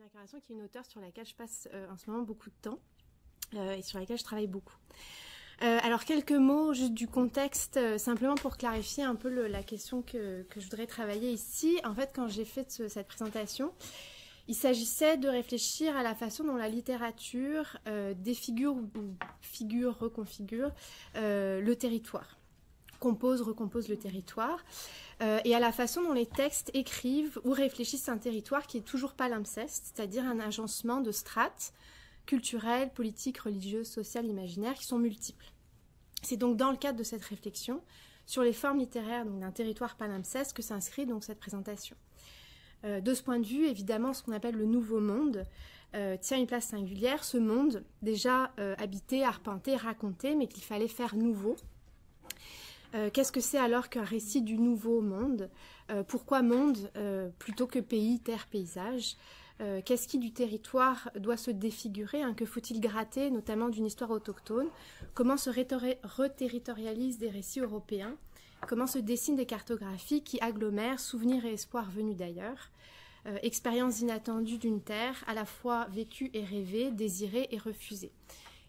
Incarnation, qui est une auteure sur laquelle je passe en ce moment beaucoup de temps et sur laquelle je travaille beaucoup. Alors quelques mots juste du contexte, simplement pour clarifier un peu la question que je voudrais travailler ici. En fait, quand j'ai fait cette présentation, il s'agissait de réfléchir à la façon dont la littérature défigure ou figure, reconfigure le territoire, compose, recompose le territoire, et à la façon dont les textes écrivent ou réfléchissent un territoire qui est toujours palimpseste, c'est-à-dire un agencement de strates culturelles, politiques, religieuses, sociales, imaginaires qui sont multiples. C'est donc dans le cadre de cette réflexion sur les formes littéraires d'un territoire palimpseste que s'inscrit donc cette présentation. De ce point de vue, évidemment, ce qu'on appelle le nouveau monde tient une place singulière, ce monde déjà habité, arpenté, raconté, mais qu'il fallait faire nouveau. Qu'est-ce que c'est alors qu'un récit du nouveau monde? Pourquoi monde plutôt que pays, terre, paysage? Qu'est-ce qui du territoire doit se défigurer, que faut-il gratter, notamment d'une histoire autochtone? Comment se reterritorialisent des récits européens? Comment se dessinent des cartographies qui agglomèrent souvenirs et espoirs venus d'ailleurs? Expériences inattendues d'une terre, à la fois vécue et rêvée, désirée et refusée.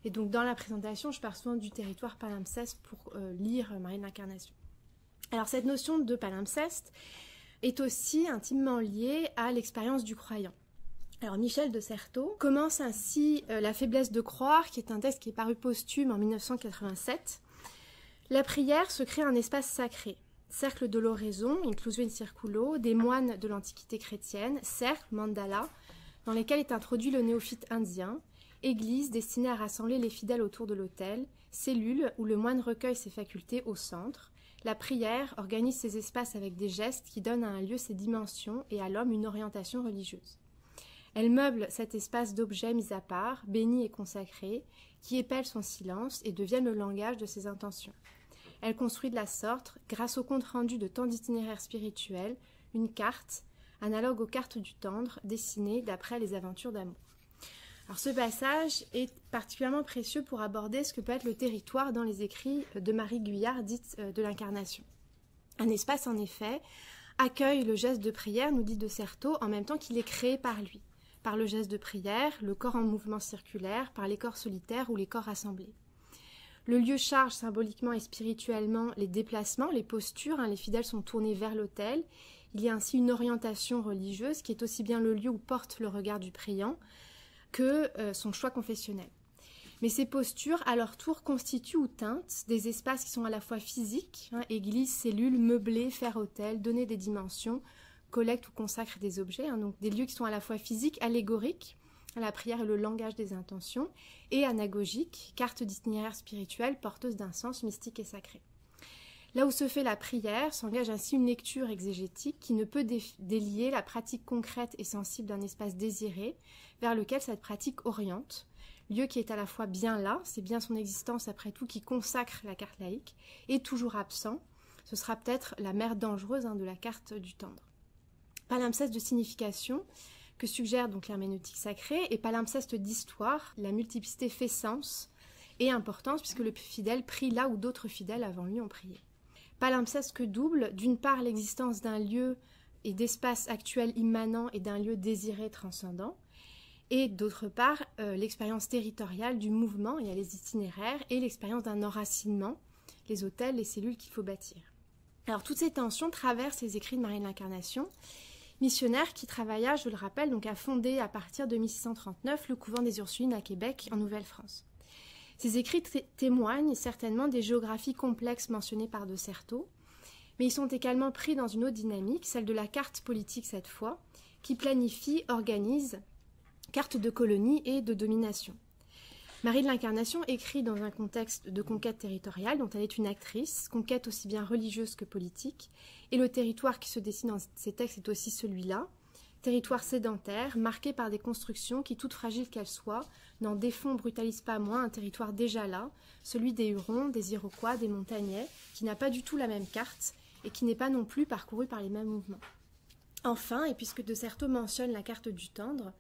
Et donc dans la présentation, je pars souvent du territoire palimpseste pour lire Marie de l'Incarnation. Alors cette notion de palimpseste est aussi intimement liée à l'expérience du croyant. Alors Michel de Certeau commence ainsi La faiblesse de croire, qui est un texte qui est paru posthume en 1987. La prière se crée un espace sacré. Cercle de l'oraison, inclusio in circulo, des moines de l'Antiquité chrétienne, cercle, mandala, dans lesquels est introduit le néophyte indien, église destinée à rassembler les fidèles autour de l'autel, cellule où le moine recueille ses facultés au centre. La prière organise ces espaces avec des gestes qui donnent à un lieu ses dimensions et à l'homme une orientation religieuse. Elle meuble cet espace d'objets mis à part, bénis et consacrés, qui épellent son silence et deviennent le langage de ses intentions. Elle construit de la sorte, grâce au compte-rendu de tant d'itinéraires spirituels, une carte, analogue aux cartes du tendre, dessinée d'après les aventures d'amour. Alors ce passage est particulièrement précieux pour aborder ce que peut être le territoire dans les écrits de Marie Guyard, dite de l'Incarnation. Un espace, en effet, accueille le geste de prière, nous dit de Certeau, en même temps qu'il est créé par lui, par le geste de prière, le corps en mouvement circulaire, par les corps solitaires ou les corps rassemblés. Le lieu charge symboliquement et spirituellement les déplacements, les postures, les fidèles sont tournés vers l'autel. Il y a ainsi une orientation religieuse qui est aussi bien le lieu où porte le regard du priant que son choix confessionnel. Mais ces postures, à leur tour, constituent ou teintent des espaces qui sont à la fois physiques, église, cellules, meublés, faire-autel, donner des dimensions, collecte ou consacre des objets, donc des lieux qui sont à la fois physiques, allégoriques, la prière est le langage des intentions, et anagogiques, carte d'itinéraire spirituel, porteuse d'un sens mystique et sacré. Là où se fait la prière, s'engage ainsi une lecture exégétique qui ne peut délier la pratique concrète et sensible d'un espace désiré vers lequel cette pratique oriente, lieu qui est à la fois bien là, c'est bien son existence après tout qui consacre la carte laïque, et toujours absent, ce sera peut-être la mère dangereuse de la carte du tendre. Palimpseste de signification que suggère donc l'herméneutique sacrée, et palimpseste d'histoire, la multiplicité fait sens et importance puisque le fidèle prie là où d'autres fidèles avant lui ont prié. Palimpseste que double, d'une part l'existence d'un lieu et d'espace actuel immanent et d'un lieu désiré transcendant, et d'autre part l'expérience territoriale du mouvement, il y a les itinéraires, et l'expérience d'un enracinement, les hôtels, les cellules qu'il faut bâtir. Alors toutes ces tensions traversent les écrits de Marie de l'Incarnation, missionnaire qui travailla, je le rappelle, donc à fonder à partir de 1639 le couvent des Ursulines à Québec, en Nouvelle-France. Ces écrits témoignent certainement des géographies complexes mentionnées par de Certeau, mais ils sont également pris dans une autre dynamique, celle de la carte politique cette fois, qui planifie, organise, carte de colonie et de domination. Marie de l'Incarnation écrit dans un contexte de conquête territoriale dont elle est une actrice, conquête aussi bien religieuse que politique, et le territoire qui se dessine dans ces textes est aussi celui-là, territoire sédentaire, marqué par des constructions qui, toutes fragiles qu'elles soient, n'en défont, brutalisent pas moins un territoire déjà là, celui des Hurons, des Iroquois, des Montagnais, qui n'a pas du tout la même carte et qui n'est pas non plus parcouru par les mêmes mouvements. Enfin, et puisque de Certeau mentionne la carte du tendre,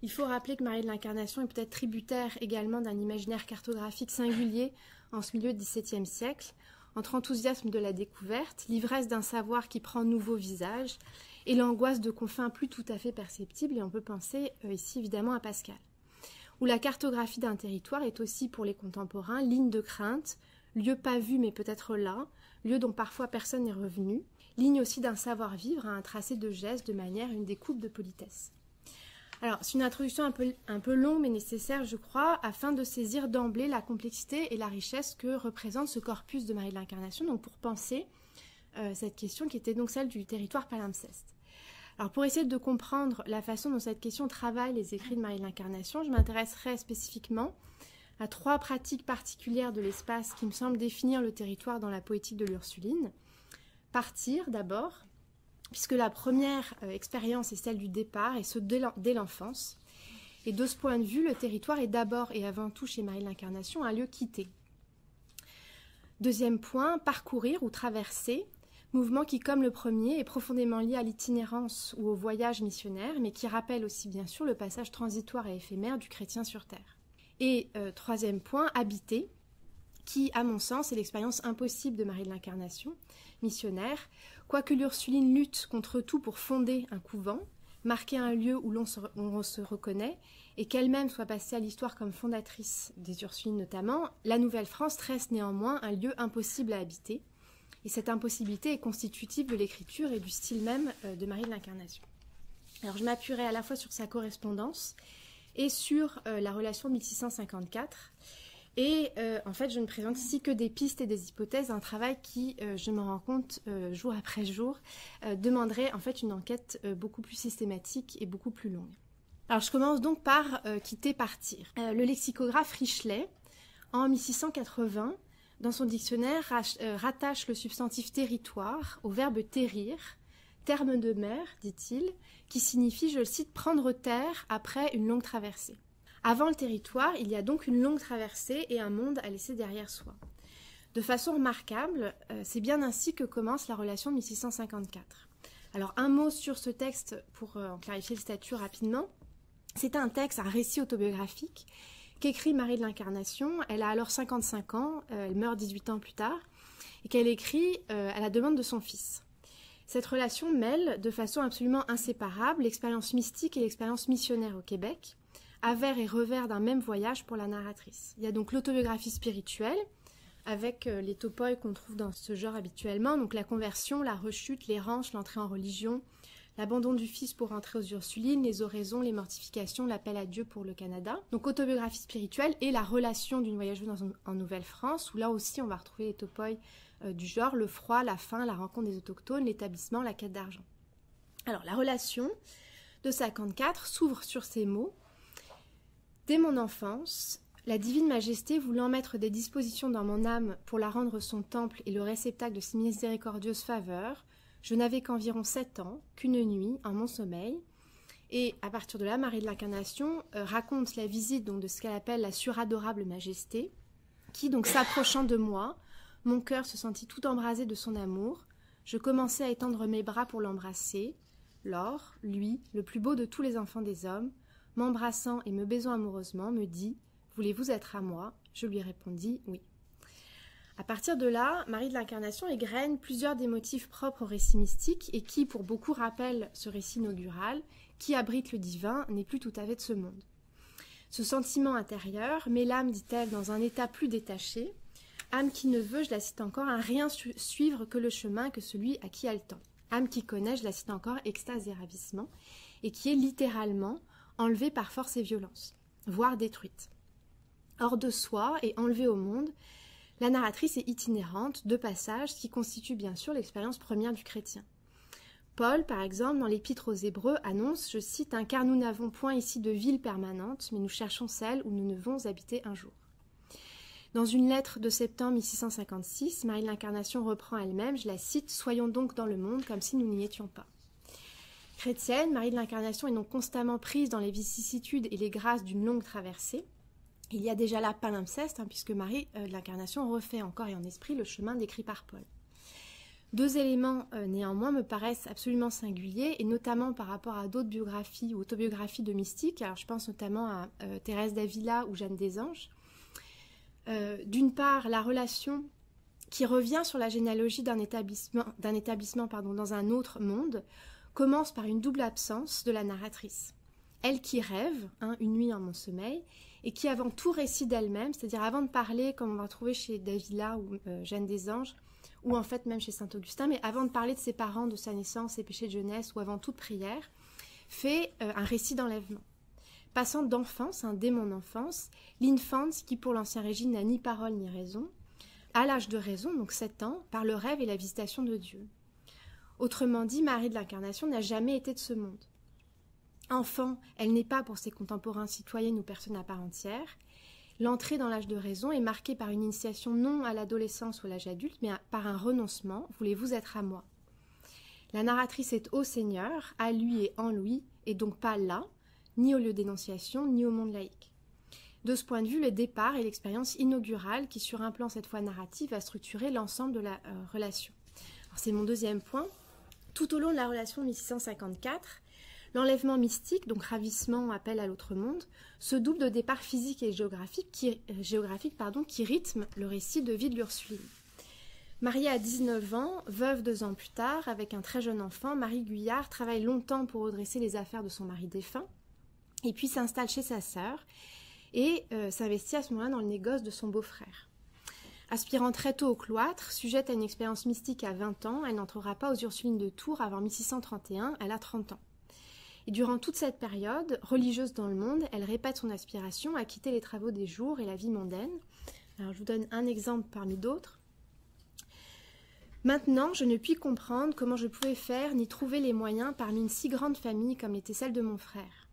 il faut rappeler que Marie de l'Incarnation est peut-être tributaire également d'un imaginaire cartographique singulier en ce milieu du XVIIe siècle, entre enthousiasme de la découverte, l'ivresse d'un savoir qui prend nouveau visage, et l'angoisse de confins plus tout à fait perceptible, et on peut penser ici évidemment à Pascal. Où la cartographie d'un territoire est aussi pour les contemporains ligne de crainte, lieu pas vu mais peut-être là, lieu dont parfois personne n'est revenu, ligne aussi d'un savoir-vivre, un tracé de gestes, de manière, une découpe de politesse. Alors, c'est une introduction un peu longue mais nécessaire, je crois, afin de saisir d'emblée la complexité et la richesse que représente ce corpus de Marie de l'Incarnation, donc pour penser cette question qui était donc celle du territoire palimpseste. Alors, pour essayer de comprendre la façon dont cette question travaille les écrits de Marie de l'Incarnation, je m'intéresserai spécifiquement à 3 pratiques particulières de l'espace qui me semblent définir le territoire dans la poétique de l'Ursuline. Partir, d'abord, puisque la première expérience est celle du départ, et ce dès l'enfance. Et de ce point de vue, le territoire est d'abord et avant tout chez Marie de l'Incarnation un lieu quitté. Deuxième point, parcourir ou traverser, mouvement qui, comme le premier, est profondément lié à l'itinérance ou au voyage missionnaire, mais qui rappelle aussi bien sûr le passage transitoire et éphémère du chrétien sur terre. Et troisième point, habiter, qui, à mon sens, est l'expérience impossible de Marie de l'Incarnation, missionnaire, quoique l'Ursuline lutte contre tout pour fonder un couvent, marquer un lieu où l'on se reconnaît, et qu'elle-même soit passée à l'histoire comme fondatrice des Ursulines notamment, la Nouvelle-France reste néanmoins un lieu impossible à habiter, et cette impossibilité est constitutive de l'écriture et du style même de Marie de l'Incarnation. Alors je m'appuierai à la fois sur sa correspondance et sur la relation 1654, et en fait, je ne présente ici que des pistes et des hypothèses, un travail qui, je me rends compte jour après jour, demanderait en fait une enquête beaucoup plus systématique et beaucoup plus longue. Alors je commence donc par quitter, partir. Le lexicographe Richelet, en 1680, dans son dictionnaire, rattache le substantif territoire au verbe terrir, terme de mer, dit-il, qui signifie, je le cite, prendre terre après une longue traversée. Avant le territoire, il y a donc une longue traversée et un monde à laisser derrière soi. De façon remarquable, c'est bien ainsi que commence la relation 1654. Alors un mot sur ce texte pour en clarifier le statut rapidement. C'est un texte, un récit autobiographique qu'écrit Marie de l'Incarnation. Elle a alors 55 ans, elle meurt 18 ans plus tard, et qu'elle écrit à la demande de son fils. Cette relation mêle de façon absolument inséparable l'expérience mystique et l'expérience missionnaire au Québec, avers et revers d'un même voyage pour la narratrice. Il y a donc l'autobiographie spirituelle, avec les topoi qu'on trouve dans ce genre habituellement, donc la conversion, la rechute, l'errance, l'entrée en religion, l'abandon du fils pour rentrer aux Ursulines, les oraisons, les mortifications, l'appel à Dieu pour le Canada. Donc autobiographie spirituelle et la relation d'une voyageuse en Nouvelle-France, où là aussi on va retrouver les topoi du genre, le froid, la faim, la rencontre des autochtones, l'établissement, la quête d'argent. Alors la relation de 54 s'ouvre sur ces mots. Dès mon enfance, la divine majesté voulant mettre des dispositions dans mon âme pour la rendre son temple et le réceptacle de ses miséricordieuses faveurs, je n'avais qu'environ 7 ans, qu'une nuit, en mon sommeil, et à partir de là, Marie de l'Incarnation raconte la visite donc, de ce qu'elle appelle la suradorable majesté, qui, donc s'approchant de moi, mon cœur se sentit tout embrasé de son amour, je commençai à étendre mes bras pour l'embrasser, lors, lui, le plus beau de tous les enfants des hommes, m'embrassant et me baisant amoureusement, me dit « Voulez-vous être à moi ?» Je lui répondis « Oui ». À partir de là, Marie de l'Incarnation égrène plusieurs des motifs propres au récit mystique et qui, pour beaucoup, rappellent ce récit inaugural, qui abrite le divin, n'est plus tout à fait de ce monde. Ce sentiment intérieur met l'âme, dit-elle, dans un état plus détaché, âme qui ne veut, je la cite encore, un rien suivre que le chemin, que celui à qui elle tend. Âme qui connaît, je la cite encore, extase et ravissement, et qui est littéralement enlevée par force et violence, voire détruite. Hors de soi et enlevée au monde, la narratrice est itinérante, de passage, ce qui constitue bien sûr l'expérience première du chrétien. Paul, par exemple, dans l'Épître aux Hébreux, annonce, je cite, « Car nous n'avons point ici de ville permanente, mais nous cherchons celle où nous devons habiter un jour. » Dans une lettre de septembre 1656, Marie de l'Incarnation reprend elle-même, je la cite, « Soyons donc dans le monde comme si nous n'y étions pas. » Chrétienne, Marie de l'Incarnation est donc constamment prise dans les vicissitudes et les grâces d'une longue traversée. Il y a déjà là palimpseste, puisque Marie de l'Incarnation refait encore et en esprit le chemin décrit par Paul. 2 éléments néanmoins me paraissent absolument singuliers, et notamment par rapport à d'autres biographies ou autobiographies de mystiques. Alors je pense notamment à Thérèse d'Avila ou Jeanne des Anges. D'une part, la relation qui revient sur la généalogie d'un établissement dans un autre monde, commence par une double absence de la narratrice. Elle qui rêve, une nuit en mon sommeil, et qui avant tout récit d'elle-même, c'est-à-dire avant de parler, comme on va trouver chez Davila ou Jeanne des Anges, ou en fait même chez Saint-Augustin, mais avant de parler de ses parents, de sa naissance, ses péchés de jeunesse, ou avant toute prière, fait un récit d'enlèvement. Passant d'enfance, dès mon enfance, l'infant, qui pour l'Ancien Régime n'a ni parole ni raison, à l'âge de raison, donc 7 ans, par le rêve et la visitation de Dieu. Autrement dit, Marie de l'Incarnation n'a jamais été de ce monde. Enfant, elle n'est pas pour ses contemporains citoyennes ou personnes à part entière. L'entrée dans l'âge de raison est marquée par une initiation non à l'adolescence ou à l'âge adulte, mais par un renoncement. Voulez-vous être à moi? La narratrice est au Seigneur, à lui et en lui, et donc pas là, ni au lieu d'énonciation, ni au monde laïque. De ce point de vue, le départ est l'expérience inaugurale qui, sur un plan cette fois narratif, va structurer l'ensemble de la relation. Alors, c'est mon deuxième point. Tout au long de la relation 1654, l'enlèvement mystique, donc ravissement, appel à l'autre monde, se double de départ physique et géographique qui rythme le récit de vie de l'Ursuline. Mariée à 19 ans, veuve 2 ans plus tard, avec un très jeune enfant, Marie Guyard travaille longtemps pour redresser les affaires de son mari défunt, et puis s'installe chez sa sœur, et s'investit à ce moment-là dans le négoce de son beau-frère. Aspirant très tôt au cloître, sujette à une expérience mystique à 20 ans, elle n'entrera pas aux Ursulines de Tours avant 1631, elle a 30 ans. Et durant toute cette période, religieuse dans le monde, elle répète son aspiration à quitter les travaux des jours et la vie mondaine. Alors je vous donne un exemple parmi d'autres. Maintenant, je ne puis comprendre comment je pouvais faire ni trouver les moyens parmi une si grande famille comme l'était celle de mon frère.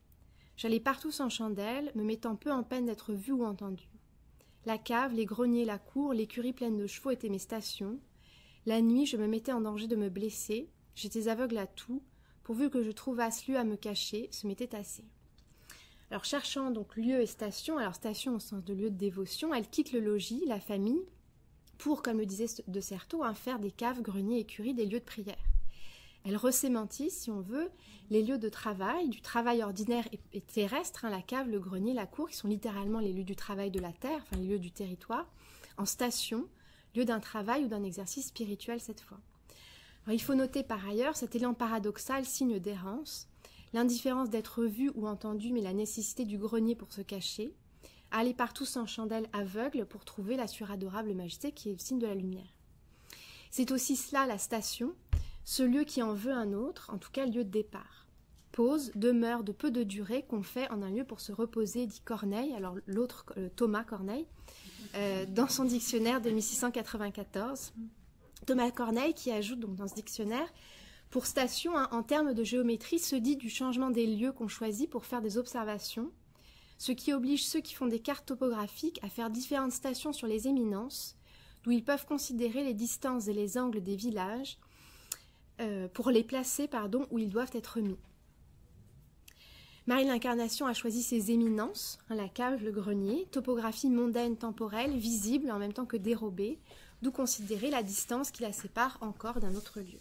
J'allais partout sans chandelle, me mettant peu en peine d'être vue ou entendue. La cave, les greniers, la cour, l'écurie pleine de chevaux étaient mes stations. La nuit, je me mettais en danger de me blesser. J'étais aveugle à tout. Pourvu que je trouvasse lieu à me cacher, ce m'était assez. Alors, cherchant donc lieu et station, alors station au sens de lieu de dévotion, elle quitte le logis, la famille, pour, comme le disait de Certeau, faire des caves, greniers, écuries, des lieux de prière. Elle ressémantise, si on veut, les lieux de travail, du travail ordinaire et terrestre, la cave, le grenier, la cour, qui sont littéralement les lieux du travail de la terre, les lieux du territoire, en station, lieu d'un travail ou d'un exercice spirituel cette fois. Alors, il faut noter par ailleurs cet élan paradoxal, signe d'errance, l'indifférence d'être vu ou entendu, mais la nécessité du grenier pour se cacher, aller partout sans chandelle aveugle pour trouver la suradorable majesté qui est le signe de la lumière. C'est aussi cela la station, ce lieu qui en veut un autre, en tout cas lieu de départ. Pause, demeure de peu de durée qu'on fait en un lieu pour se reposer, dit Corneille, alors l'autre Thomas Corneille, dans son dictionnaire de 1694. Thomas Corneille qui ajoute donc dans ce dictionnaire, pour station, en termes de géométrie, se dit du changement des lieux qu'on choisit pour faire des observations, ce qui oblige ceux qui font des cartes topographiques à faire différentes stations sur les éminences, d'où ils peuvent considérer les distances et les angles des villages, pour les placer où ils doivent être mis. Marie de l'Incarnation a choisi ses éminences, la cave, le grenier, topographie mondaine, temporelle, visible en même temps que dérobée, d'où considérer la distance qui la sépare encore d'un autre lieu.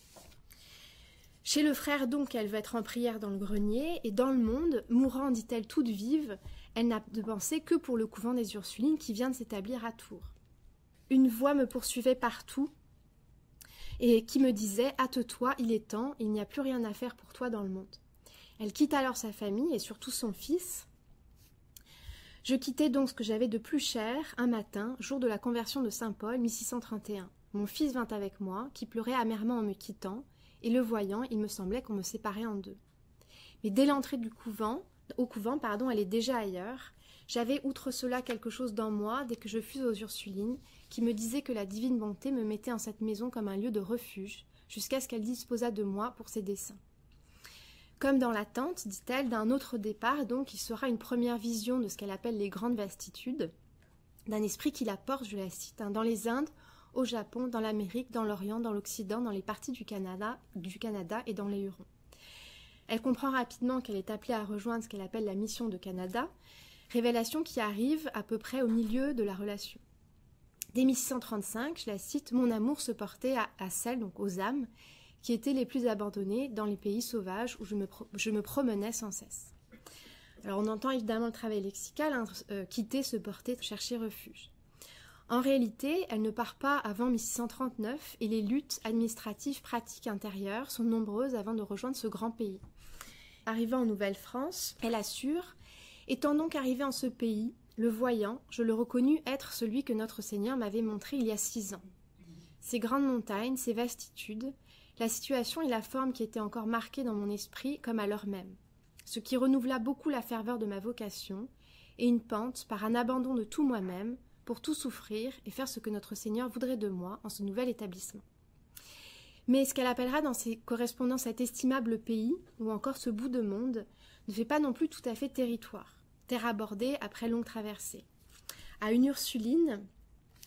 Chez le frère donc, elle veut être en prière dans le grenier, et dans le monde, mourant, dit-elle, toute vive, elle n'a de pensée que pour le couvent des Ursulines qui vient de s'établir à Tours. Une voix me poursuivait partout, et qui me disait « Hâte-toi, il est temps, il n'y a plus rien à faire pour toi dans le monde ». Elle quitte alors sa famille et surtout son fils. Je quittai donc ce que j'avais de plus cher un matin, jour de la conversion de Saint-Paul, 1631. Mon fils vint avec moi, qui pleurait amèrement en me quittant, et le voyant, il me semblait qu'on me séparait en deux. Mais dès l'entrée au couvent, elle est déjà ailleurs. J'avais outre cela quelque chose dans moi, dès que je fus aux Ursulines, qui me disait que la divine bonté me mettait en cette maison comme un lieu de refuge, jusqu'à ce qu'elle disposât de moi pour ses desseins. Comme dans l'attente, dit-elle, d'un autre départ, donc, il sera une première vision de ce qu'elle appelle les grandes vastitudes, d'un esprit qui la porte, je la cite, dans les Indes, au Japon, dans l'Amérique, dans l'Orient, dans l'Occident, dans les parties du Canada et dans les Hurons. Elle comprend rapidement qu'elle est appelée à rejoindre ce qu'elle appelle la mission de Canada, révélation qui arrive à peu près au milieu de la relation. Dès 1635, je la cite, mon amour se portait à celles, donc aux âmes, qui étaient les plus abandonnées dans les pays sauvages où je me promenais sans cesse. Alors on entend évidemment le travail lexical, quitter, se porter, chercher refuge. En réalité, elle ne part pas avant 1639 et les luttes administratives pratiques intérieures sont nombreuses avant de rejoindre ce grand pays. Arrivant en Nouvelle-France, elle assure « Étant donc arrivée en ce pays, le voyant, je le reconnus être celui que notre Seigneur m'avait montré il y a 6 ans. Ces grandes montagnes, ces vastitudes, la situation et la forme qui étaient encore marquées dans mon esprit comme à l'heure même. Ce qui renouvela beaucoup la ferveur de ma vocation, et une pente par un abandon de tout moi-même, pour tout souffrir et faire ce que notre Seigneur voudrait de moi en ce nouvel établissement. Mais ce qu'elle appellera dans ses correspondances cet estimable pays, ou encore ce bout de monde, ne fait pas non plus tout à fait territoire, terre abordée après longue traversée. À une Ursuline,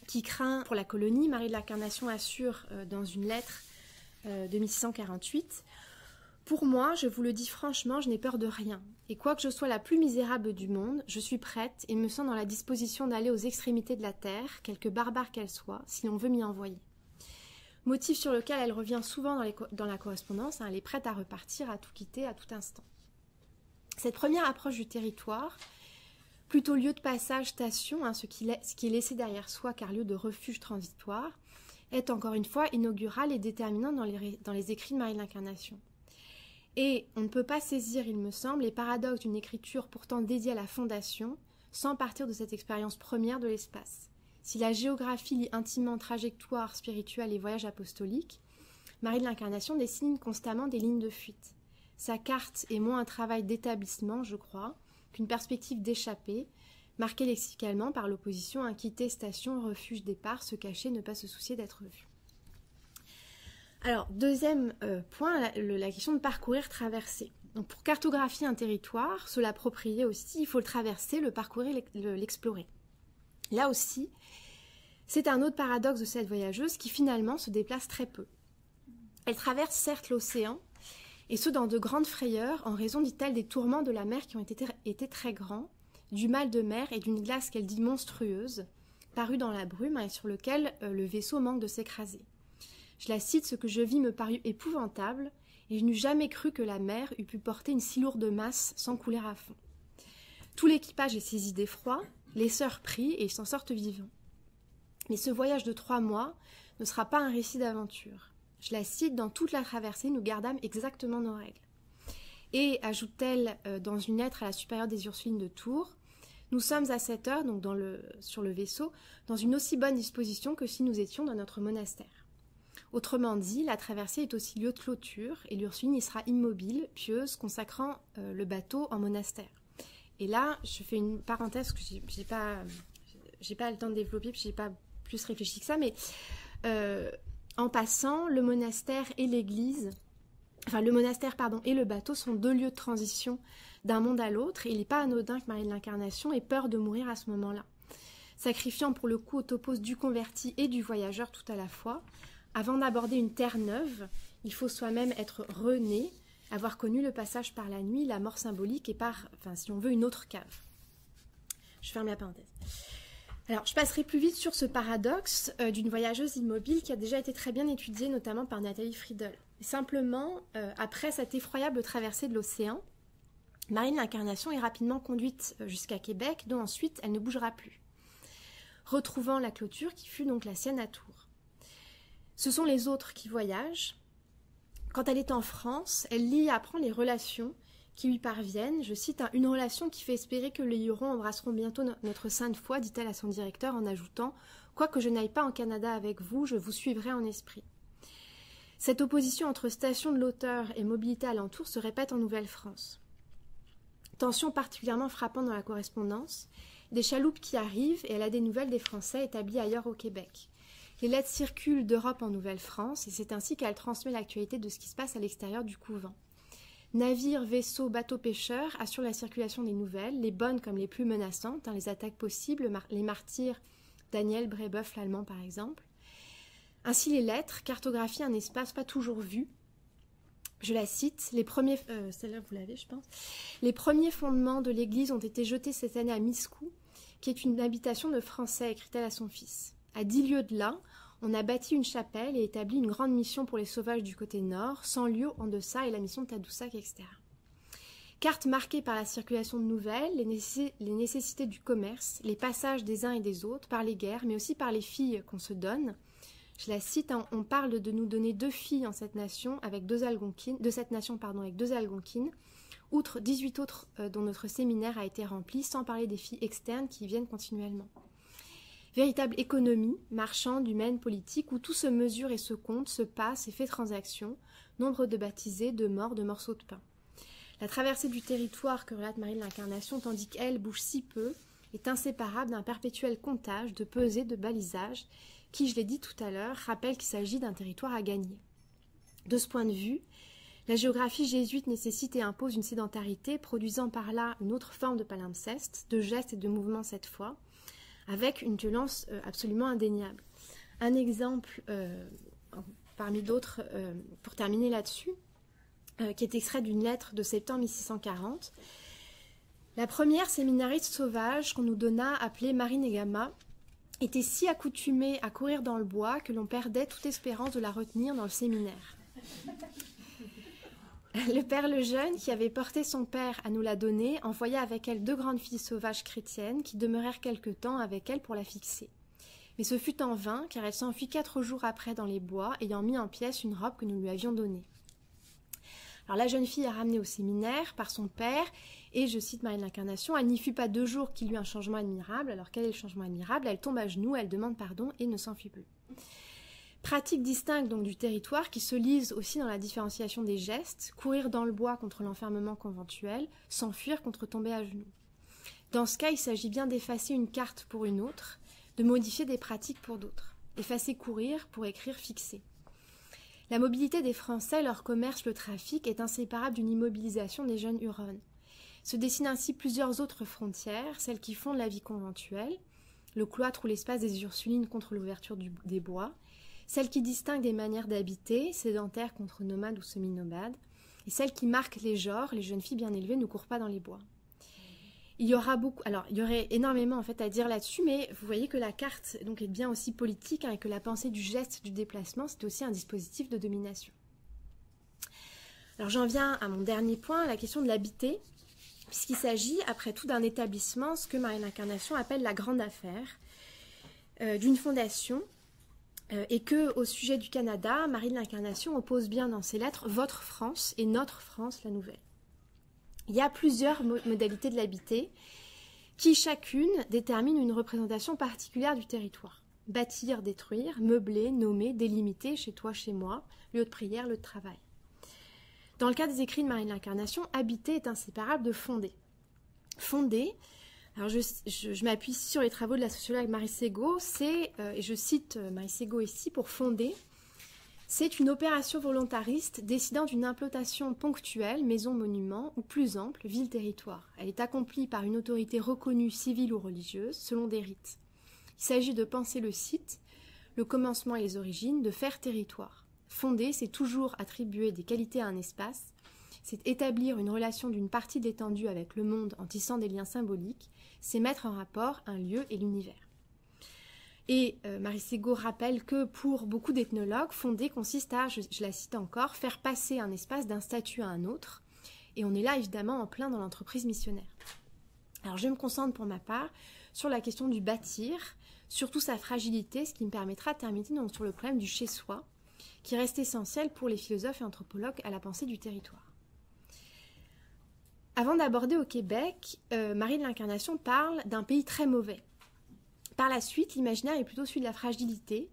qui craint pour la colonie, Marie de l'Incarnation assure dans une lettre de 1648 « Pour moi, je vous le dis franchement, je n'ai peur de rien, et quoique je sois la plus misérable du monde, je suis prête et me sens dans la disposition d'aller aux extrémités de la terre, quelque barbare qu'elle soit, si l'on veut m'y envoyer. » Motif sur lequel elle revient souvent dans la correspondance, elle est prête à repartir, à tout quitter, à tout instant. Cette première approche du territoire, plutôt lieu de passage, station, ce qui est laissé derrière soi car lieu de refuge transitoire, est encore une fois inaugurale et déterminante dans les écrits de Marie de l'Incarnation. Et on ne peut pas saisir, il me semble, les paradoxes d'une écriture pourtant dédiée à la fondation, sans partir de cette expérience première de l'espace. Si la géographie lie intimement trajectoire spirituelle et voyage apostolique, Marie de l'Incarnation dessine constamment des lignes de fuite. Sa carte est moins un travail d'établissement, je crois, qu'une perspective d'échappée, marquée lexicalement par l'opposition à quitter station, refuge, départ, se cacher, ne pas se soucier d'être vu. Alors, deuxième point, la question de parcourir, traverser. Donc, pour cartographier un territoire, se l'approprier aussi, il faut le traverser, le parcourir, l'explorer. Là aussi, c'est un autre paradoxe de cette voyageuse qui finalement se déplace très peu. Elle traverse certes l'océan, et ce dans de grandes frayeurs, en raison, dit-elle, des tourments de la mer qui ont été très grands, du mal de mer et d'une glace qu'elle dit monstrueuse, parue dans la brume et sur lequel le vaisseau manque de s'écraser. Je la cite, ce que je vis me parut épouvantable, et je n'eus jamais cru que la mer eût pu porter une si lourde masse sans couler à fond. Tout l'équipage est saisi d'effroi, les sœurs prient et ils s'en sortent vivants. Mais ce voyage de 3 mois ne sera pas un récit d'aventure. Je la cite, dans toute la traversée, nous gardâmes exactement nos règles. Et, ajoute-t-elle dans une lettre à la supérieure des Ursulines de Tours, nous sommes à cette heure, donc sur le vaisseau, dans une aussi bonne disposition que si nous étions dans notre monastère. Autrement dit, la traversée est aussi lieu de clôture et l'Ursuline y sera immobile, pieuse, consacrant le bateau en monastère. Et là, je fais une parenthèse que j'ai pas le temps de développer, puis j'ai pas plus réfléchi que ça, mais en passant, le monastère et l'église, le monastère et le bateau sont 2 lieux de transition d'un monde à l'autre, et il n'est pas anodin que Marie de l'Incarnation ait peur de mourir à ce moment-là, sacrifiant pour le coup au topos du converti et du voyageur tout à la fois. Avant d'aborder une terre neuve, il faut soi-même être rené, avoir connu le passage par la nuit, la mort symbolique et si on veut, une autre cave. Je ferme la parenthèse. Alors, je passerai plus vite sur ce paradoxe d'une voyageuse immobile qui a déjà été très bien étudié, notamment par Nathalie Friedel. Simplement, après cette effroyable traversée de l'océan, Marie de l'Incarnation est rapidement conduite jusqu'à Québec, dont ensuite elle ne bougera plus, retrouvant la clôture qui fut donc la sienne à Tours. Ce sont les autres qui voyagent. Quand elle est en France, elle lit et apprend les relations qui lui parviennent. Je cite, une relation qui fait espérer que les Hurons embrasseront bientôt notre sainte foi, dit-elle à son directeur en ajoutant « Quoique je n'aille pas en Canada avec vous, je vous suivrai en esprit ». Cette opposition entre station de l'auteur et mobilité alentour se répète en Nouvelle-France. Tension particulièrement frappante dans la correspondance, des chaloupes qui arrivent et elle a des nouvelles des Français établis ailleurs au Québec. Les lettres circulent d'Europe en Nouvelle-France et c'est ainsi qu'elle transmet l'actualité de ce qui se passe à l'extérieur du couvent. Navires, vaisseaux, bateaux pêcheurs assurent la circulation des nouvelles, les bonnes comme les plus menaçantes, les attaques possibles, les martyrs, Daniel Brébeuf l'allemand par exemple. Ainsi les lettres cartographient un espace pas toujours vu. Je la cite, celle-là vous l'avez je pense. Les premiers fondements de l'église ont été jetés cette année à Miscou, qui est une habitation de Français, écrit-elle à son fils. À 10 lieues de là, on a bâti une chapelle et établi une grande mission pour les sauvages du côté nord, 100 lieues en deçà et la mission de Tadoussac, etc. Carte marquée par la circulation de nouvelles, les nécessités du commerce, les passages des uns et des autres, par les guerres, mais aussi par les filles qu'on se donne. Je la cite, hein, on parle de nous donner 2 filles en cette nation avec 2 algonquines, de cette nation pardon, avec 2 algonquines, outre 18 autres dont notre séminaire a été rempli, sans parler des filles externes qui y viennent continuellement. Véritable économie, marchande, humaine, politique, où tout se mesure et se compte, se passe et fait transaction, nombre de baptisés, de morts, de morceaux de pain. La traversée du territoire que relate Marie de l'Incarnation, tandis qu'elle bouge si peu, est inséparable d'un perpétuel comptage, de pesée, de balisage, qui, je l'ai dit tout à l'heure, rappelle qu'il s'agit d'un territoire à gagner. De ce point de vue, la géographie jésuite nécessite et impose une sédentarité, produisant par là une autre forme de palimpseste, de gestes et de mouvements cette fois, avec une violence absolument indéniable. Un exemple, parmi d'autres, pour terminer là-dessus, qui est extrait d'une lettre de septembre 1640. La première séminariste sauvage qu'on nous donna, appelée Marie Negama, était si accoutumée à courir dans le bois que l'on perdait toute espérance de la retenir dans le séminaire. Le père Lejeune, qui avait porté son père à nous la donner, envoya avec elle 2 grandes filles sauvages chrétiennes qui demeurèrent quelque temps avec elle pour la fixer. Mais ce fut en vain, car elle s'enfuit 4 jours après dans les bois, ayant mis en pièces une robe que nous lui avions donnée. Alors la jeune fille est ramenée au séminaire par son père, et je cite Marie de l'Incarnation, elle n'y fut pas 2 jours qu'il eut un changement admirable. Alors quel est le changement admirable? Elle tombe à genoux, elle demande pardon et ne s'enfuit plus. Pratique distincte donc du territoire qui se lise aussi dans la différenciation des gestes, courir dans le bois contre l'enfermement conventuel, s'enfuir contre tomber à genoux. Dans ce cas, il s'agit bien d'effacer une carte pour une autre, de modifier des pratiques pour d'autres. Effacer courir pour écrire fixer. La mobilité des Français, leur commerce, le trafic est inséparable d'une immobilisation des jeunes Huronnes. Se dessinent ainsi plusieurs autres frontières, celles qui fondent la vie conventuelle, le cloître ou l'espace des Ursulines contre l'ouverture des bois, celles qui distinguent des manières d'habiter, sédentaires contre nomades ou semi-nomades, et celles qui marquent les genres, les jeunes filles bien élevées ne courent pas dans les bois. Il y aurait énormément en fait à dire là-dessus, mais vous voyez que la carte donc est bien aussi politique, hein, et que la pensée du geste du déplacement, c'est aussi un dispositif de domination. Alors j'en viens à mon dernier point, la question de l'habiter, puisqu'il s'agit après tout d'un établissement, ce que Marie de l'Incarnation appelle la grande affaire, d'une fondation, et que au sujet du Canada, Marie de l'Incarnation oppose bien dans ses lettres votre France et notre France la nouvelle. Il y a plusieurs modalités de l'habiter qui chacune déterminent une représentation particulière du territoire. Bâtir, détruire, meubler, nommer, délimiter, chez toi, chez moi, lieu de prière, lieu de travail. Dans le cas des écrits de Marie de l'Incarnation, habiter est inséparable de fonder. Fonder, alors je m'appuie sur les travaux de la sociologue Marie Ségaud, et je cite Marie Ségaud ici, pour fonder, c'est une opération volontariste décidant d'une implantation ponctuelle, maison-monument, ou plus ample, ville-territoire. Elle est accomplie par une autorité reconnue civile ou religieuse, selon des rites. Il s'agit de penser le site, le commencement et les origines, de faire territoire. Fonder, c'est toujours attribuer des qualités à un espace, c'est établir une relation d'une partie de l'étendue avec le monde en tissant des liens symboliques, c'est mettre en rapport un lieu et l'univers. Et Marie Ségaud rappelle que pour beaucoup d'ethnologues, fonder consiste à, je la cite encore, faire passer un espace d'un statut à un autre, et on est là évidemment en plein dans l'entreprise missionnaire. Alors je me concentre pour ma part sur la question du bâtir, surtout sa fragilité, ce qui me permettra de terminer donc sur le problème du chez-soi, qui reste essentiel pour les philosophes et anthropologues à la pensée du territoire. Avant d'aborder au Québec, Marie de l'Incarnation parle d'un pays très mauvais. Par la suite, l'imaginaire est plutôt celui de la fragilité,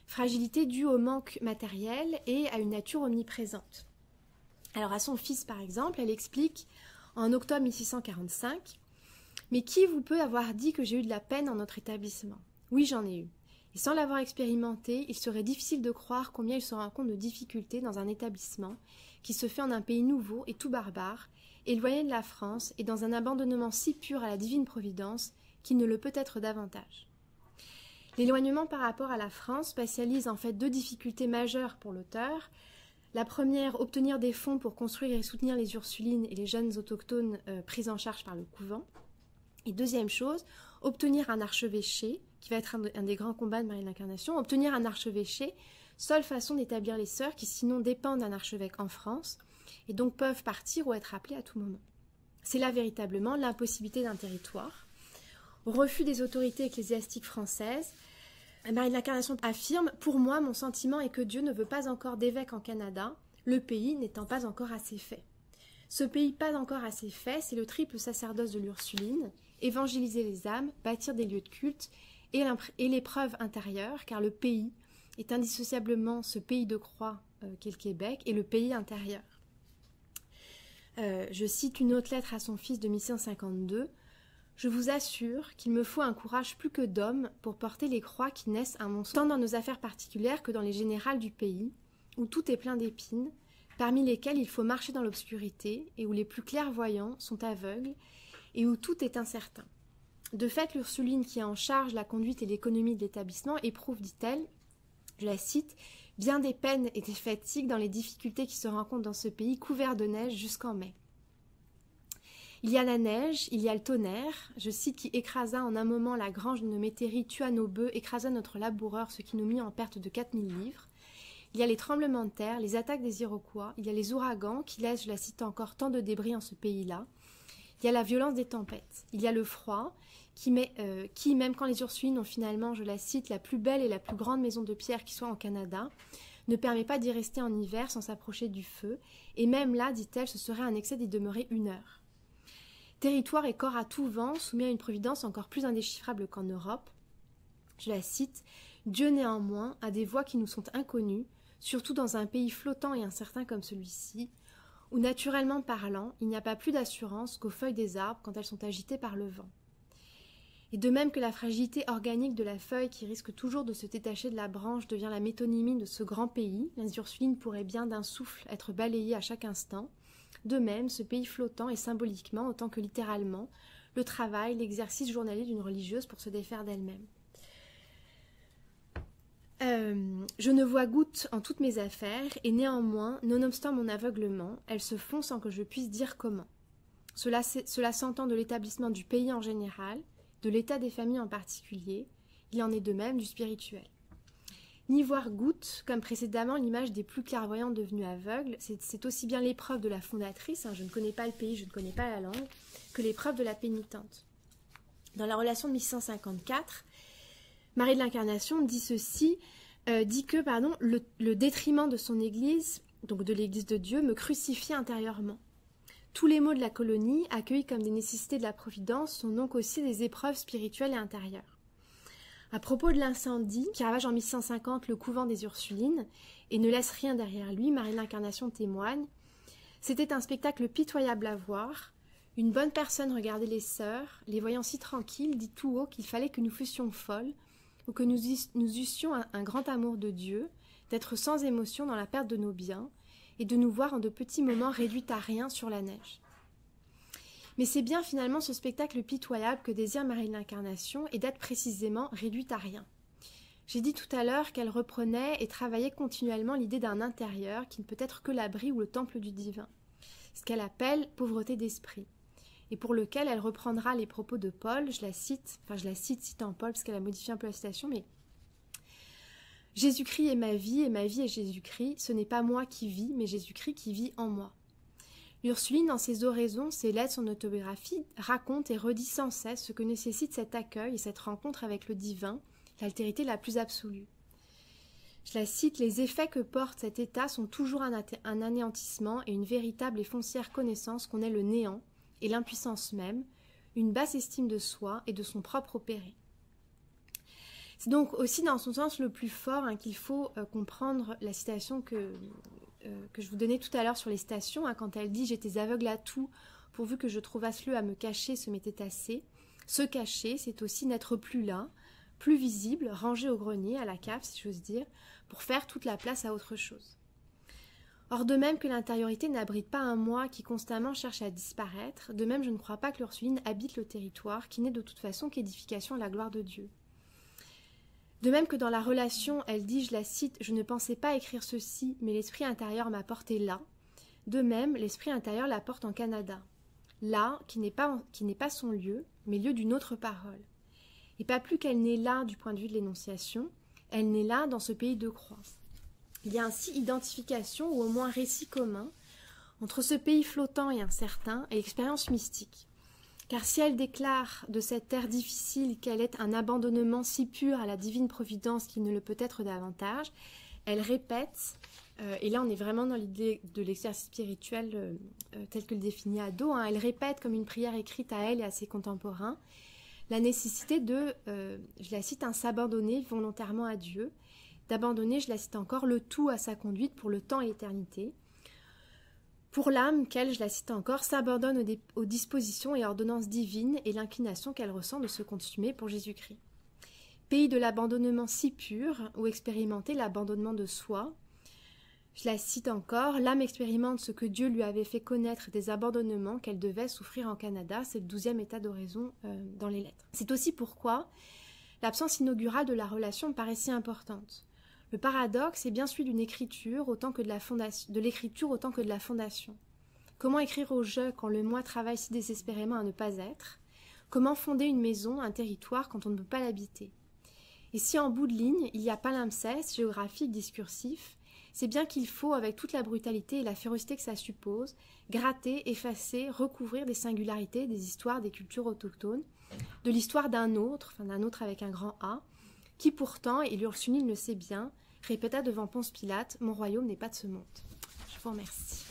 fragilité due au manque matériel et à une nature omniprésente. Alors à son fils par exemple, elle explique en octobre 1645 « Mais qui vous peut avoir dit que j'ai eu de la peine dans notre établissement? Oui, j'en ai eu. Et sans l'avoir expérimenté, il serait difficile de croire combien il se rend compte de difficultés dans un établissement qui se fait en un pays nouveau et tout barbare, éloigné de la France et dans un abandonnement si pur à la divine providence qu'il ne le peut être davantage. » L'éloignement par rapport à la France spatialise en fait 2 difficultés majeures pour l'auteur. La première, obtenir des fonds pour construire et soutenir les Ursulines et les jeunes autochtones pris en charge par le couvent. Et deuxième chose, obtenir un archevêché, qui va être un des grands combats de Marie de l'Incarnation, obtenir un archevêché, seule façon d'établir les sœurs qui sinon dépendent d'un archevêque en France et donc peuvent partir ou être appelées à tout moment. C'est là véritablement l'impossibilité d'un territoire. Au refus des autorités ecclésiastiques françaises, Marie de l'Incarnation affirme « Pour moi, mon sentiment est que Dieu ne veut pas encore d'évêques en Canada, le pays n'étant pas encore assez fait. » Ce pays pas encore assez fait, c'est le triple sacerdoce de l'Ursuline, évangéliser les âmes, bâtir des lieux de culte et l'épreuve intérieure, car le pays est indissociablement ce pays de croix qu'est le Québec et le pays intérieur. Je cite une autre lettre à son fils de 1652. « Je vous assure qu'il me faut un courage plus que d'homme pour porter les croix qui naissent à mon sens, tant dans nos affaires particulières que dans les générales du pays, où tout est plein d'épines, parmi lesquelles il faut marcher dans l'obscurité et où les plus clairvoyants sont aveugles et où tout est incertain. De fait, l'Ursuline qui a en charge la conduite et l'économie de l'établissement éprouve, dit-elle, je la cite, « bien des peines et des fatigues dans les difficultés qui se rencontrent dans ce pays couvert de neige jusqu'en mai. Il y a la neige, il y a le tonnerre, je cite, qui écrasa en un moment la grange de nos métairies, tua nos bœufs, écrasa notre laboureur, ce qui nous mit en perte de 4000 livres. Il y a les tremblements de terre, les attaques des Iroquois, il y a les ouragans qui laissent, je la cite encore, tant de débris en ce pays-là. Il y a la violence des tempêtes, il y a le froid, qui, même quand les Ursulines ont finalement, je la cite, la plus belle et la plus grande maison de pierre qui soit en Canada, ne permet pas d'y rester en hiver sans s'approcher du feu, et même là, dit-elle, ce serait un excès d'y demeurer 1 heure. Territoire et corps à tout vent, soumis à une providence encore plus indéchiffrable qu'en Europe. Je la cite, « Dieu néanmoins a des voies qui nous sont inconnues, surtout dans un pays flottant et incertain comme celui-ci, où naturellement parlant, il n'y a pas plus d'assurance qu'aux feuilles des arbres quand elles sont agitées par le vent. Et de même que la fragilité organique de la feuille qui risque toujours de se détacher de la branche devient la métonymie de ce grand pays, les Ursulines pourraient bien d'un souffle être balayées à chaque instant, de même, ce pays flottant est symboliquement, autant que littéralement, le travail, l'exercice journalier d'une religieuse pour se défaire d'elle-même. Je ne vois goutte en toutes mes affaires, et néanmoins, nonobstant mon aveuglement, elles se font sans que je puisse dire comment. Cela s'entend de l'établissement du pays en général, de l'état des familles en particulier, il en est de même du spirituel. Ni voir goutte, comme précédemment l'image des plus clairvoyants devenus aveugles, c'est aussi bien l'épreuve de la fondatrice, je ne connais pas le pays, je ne connais pas la langue, que l'épreuve de la pénitente. Dans la relation de 1654, Marie de l'Incarnation dit ceci, dit que le détriment de son Église, donc de l'Église de Dieu, me crucifie intérieurement. Tous les maux de la colonie, accueillis comme des nécessités de la Providence, sont donc aussi des épreuves spirituelles et intérieures. À propos de l'incendie qui ravage en 1650 le couvent des Ursulines et ne laisse rien derrière lui, Marie de l'Incarnation témoigne « C'était un spectacle pitoyable à voir. Une bonne personne regardait les sœurs, les voyant si tranquilles, dit tout haut qu'il fallait que nous fussions folles ou que nous eussions un grand amour de Dieu, d'être sans émotion dans la perte de nos biens et de nous voir en de petits moments réduites à rien sur la neige. » Mais c'est bien finalement ce spectacle pitoyable que désire Marie de l'Incarnation et d'être précisément réduite à rien. J'ai dit tout à l'heure qu'elle reprenait et travaillait continuellement l'idée d'un intérieur qui ne peut être que l'abri ou le temple du divin, ce qu'elle appelle pauvreté d'esprit, et pour lequel elle reprendra les propos de Paul, je la cite citant Paul parce qu'elle a modifié un peu la citation, mais « Jésus-Christ est ma vie est Jésus-Christ, ce n'est pas moi qui vis, mais Jésus-Christ qui vit en moi. » Ursuline, dans ses oraisons, ses lettres, son autobiographie, raconte et redit sans cesse ce que nécessite cet accueil et cette rencontre avec le divin, l'altérité la plus absolue. Je la cite, « Les effets que porte cet état sont toujours un anéantissement et une véritable et foncière connaissance qu'on est le néant et l'impuissance même, une basse estime de soi et de son propre opéré. » C'est donc aussi dans son sens le plus fort qu'il faut comprendre la citation que je vous donnais tout à l'heure sur les stations, quand elle dit « J'étais aveugle à tout, pourvu que je trouvasse lieu à me cacher, ce m'était assez. » Se cacher, c'est aussi n'être plus là, plus visible, rangé au grenier, à la cave, si j'ose dire, pour faire toute la place à autre chose. Or, de même que l'intériorité n'abrite pas un moi qui constamment cherche à disparaître, de même je ne crois pas que l'Ursuline habite le territoire, qui n'est de toute façon qu'édification à la gloire de Dieu. De même que dans la relation, elle dit, je la cite, « Je ne pensais pas écrire ceci, mais l'esprit intérieur m'a porté là. » De même, l'esprit intérieur la porte en Canada. Là, qui n'est pas son lieu, mais lieu d'une autre parole. Et pas plus qu'elle n'est là du point de vue de l'énonciation, elle n'est là dans ce pays de croix. Il y a ainsi identification, ou au moins récit commun, entre ce pays flottant et incertain et l'expérience mystique. Car si elle déclare de cette terre difficile qu'elle est un abandonnement si pur à la divine providence qu'il ne le peut être davantage, elle répète, et là on est vraiment dans l'idée de l'exercice spirituel tel que le définit Hadot, elle répète comme une prière écrite à elle et à ses contemporains, la nécessité de, je la cite, s'abandonner volontairement à Dieu, d'abandonner, je la cite encore, le tout à sa conduite pour le temps et l'éternité. Pour l'âme qu'elle, je la cite encore, s'abandonne aux dispositions et ordonnances divines et l'inclination qu'elle ressent de se consumer pour Jésus-Christ. Pays de l'abandonnement si pur, où expérimenter l'abandonnement de soi. Je la cite encore, l'âme expérimente ce que Dieu lui avait fait connaître des abandonnements qu'elle devait souffrir en Canada, c'est le 12e état d'oraison dans les lettres. C'est aussi pourquoi l'absence inaugurale de la relation me paraît si importante. Le paradoxe est bien celui d'une écriture autant que de l'écriture autant que de la fondation. Comment écrire au je quand le moi travaille si désespérément à ne pas être? Comment fonder une maison, un territoire quand on ne peut pas l'habiter? Et si en bout de ligne, il y a palimpseste, géographique, discursif, c'est bien qu'il faut, avec toute la brutalité et la férocité que ça suppose, gratter, effacer, recouvrir des singularités, des histoires, des cultures autochtones, de l'histoire d'un autre avec un grand A, qui pourtant, et l'Ursunine le sait bien, répéta devant Ponce Pilate, « Mon royaume n'est pas de ce monde. » Je vous remercie.